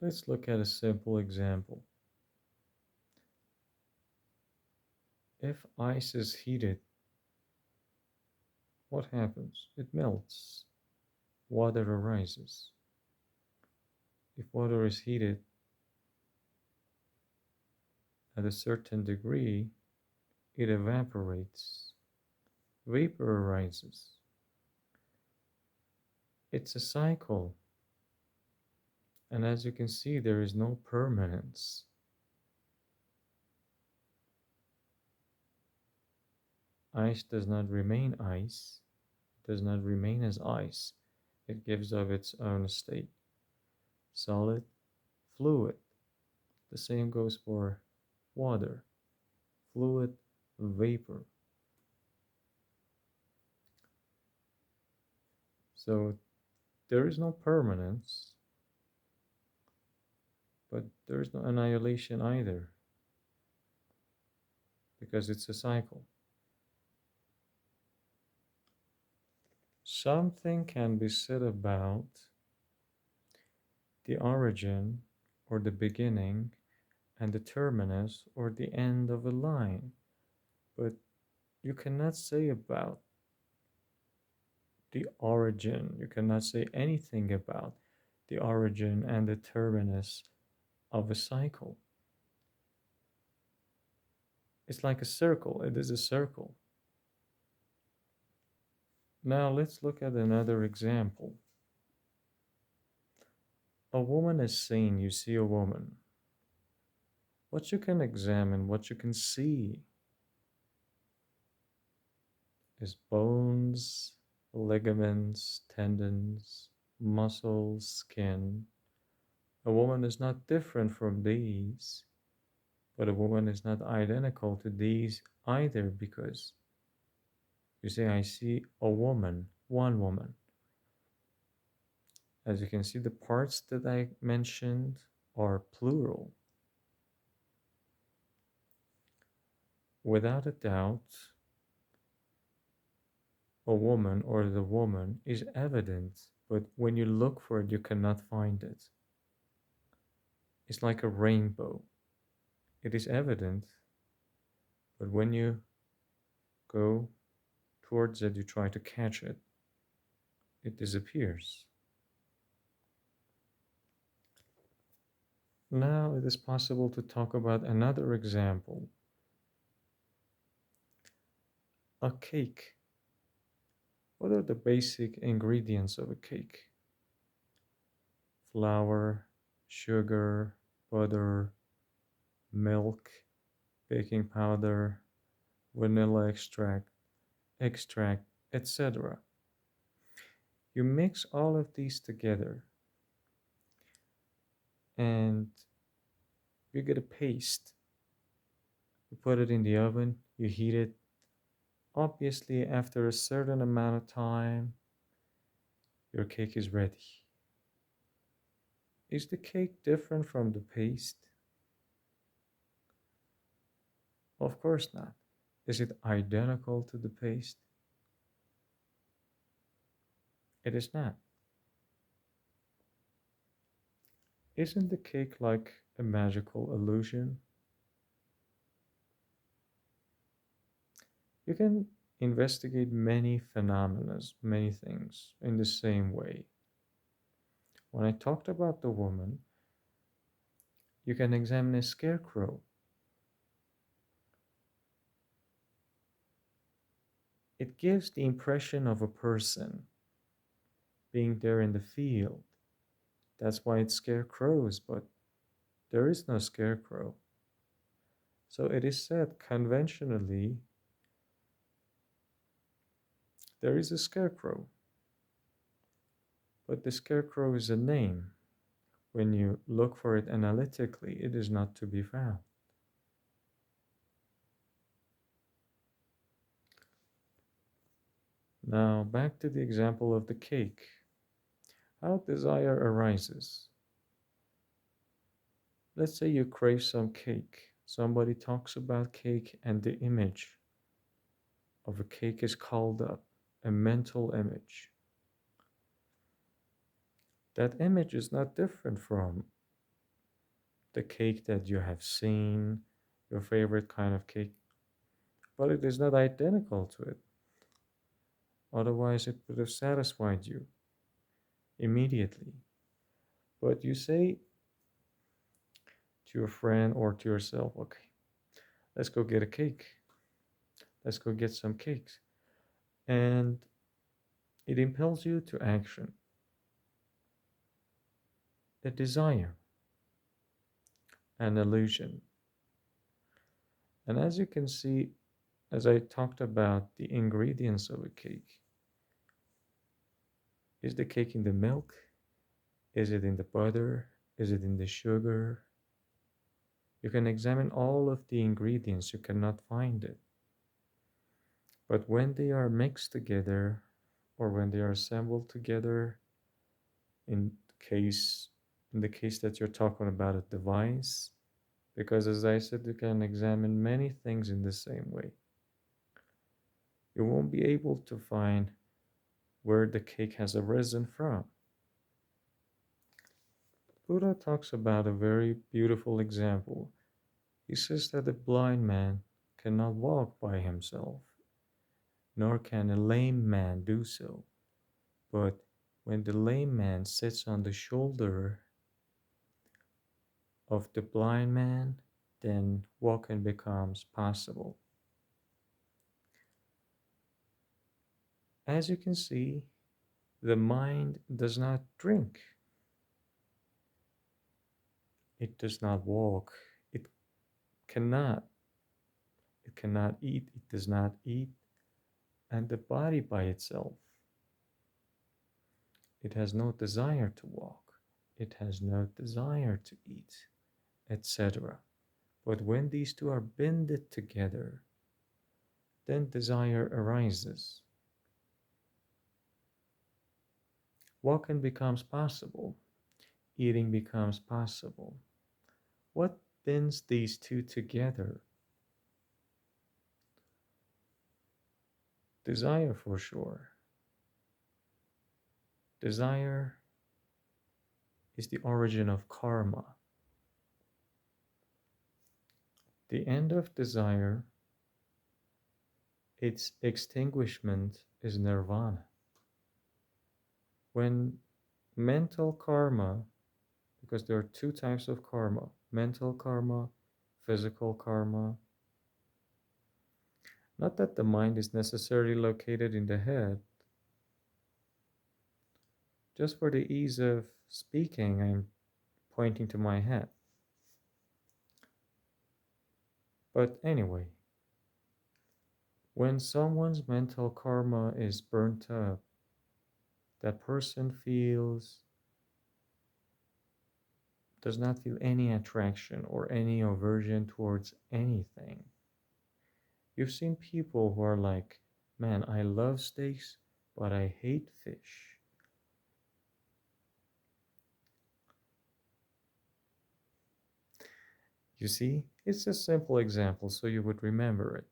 Let's look at a simple example. If ice is heated, what happens? It melts. Water arises. If water is heated at a certain degree, it evaporates. Vapor arises. It's a cycle. And as you can see, there is no permanence. Ice does not remain ice, does not remain as ice. It gives of its own state. Solid, fluid. The same goes for water, fluid, vapor. So there is no permanence, but there is no annihilation either, because it's a cycle. Something can be said about the origin or the beginning and the terminus or the end of a line, but you cannot say about the origin, you cannot say anything about the origin and the terminus of a cycle. It's like a circle, it is a circle. Now let's look at another example. A woman is seen, you see a woman. What you can examine, what you can see is bones, ligaments, tendons, muscles, skin. A woman is not different from these, but a woman is not identical to these either, because you say, I see a woman, one woman. As you can see, the parts that I mentioned are plural. Without a doubt, a woman or the woman is evident, but when you look for it, you cannot find it. It's like a rainbow. It is evident, but when you go towards it, you try to catch it, it disappears. Now it is possible to talk about another example. A cake. What are the basic ingredients of a cake? Flour, sugar, butter, milk, baking powder, vanilla extract, etc. You mix all of these together and you get a paste. You put it in the oven, you heat it. Obviously, after a certain amount of time, your cake is ready. Is the cake different from the paste? Of course not. Is it identical to the paste? It is not. Isn't the cake like a magical illusion? You can investigate many phenomena, many things in the same way. When I talked about the woman, you can examine a scarecrow. It gives the impression of a person being there in the field. That's why it's scarecrows, but there is no scarecrow. So it is said conventionally there is a scarecrow, but the scarecrow is a name. When you look for it analytically, it is not to be found. Now, back to the example of the cake. How desire arises. Let's say you crave some cake. Somebody talks about cake, and the image of a cake is called up, a mental image. That image is not different from the cake that you have seen, your favorite kind of cake, but it is not identical to it. Otherwise, it would have satisfied you immediately. But you say to your friend or to yourself, okay, let's go get a cake. Let's go get some cakes. And it impels you to action, a desire, an illusion. And as you can see, as I talked about the ingredients of a cake, is the cake in the milk? Is it in the butter? Is it in the sugar? You can examine all of the ingredients, you cannot find it. But when they are mixed together or when they are assembled together, in case in the case that you're talking about a device, because as I said, you can examine many things in the same way. You won't be able to find where the cake has arisen from. Buddha talks about a very beautiful example. He says that a blind man cannot walk by himself, nor can a lame man do so. But when the lame man sits on the shoulder of the blind man, then walking becomes possible. As you can see, the mind does not drink, it does not walk, it cannot, it cannot eat, it does not eat, and the body by itself, it has no desire to walk, it has no desire to eat, etc. But when these two are binded together, then desire arises. Walking becomes possible, eating becomes possible. What binds these two together? Desire, for sure. Desire is the origin of karma. The end of desire, its extinguishment, is nirvana. When mental karma, because there are two types of karma, mental karma, physical karma. Not that the mind is necessarily located in the head. Just for the ease of speaking, I'm pointing to my head. But anyway, when someone's mental karma is burnt up, that person does not feel any attraction or any aversion towards anything. You've seen people who are like, man, I love steaks, but I hate fish. You see, it's a simple example so you would remember it.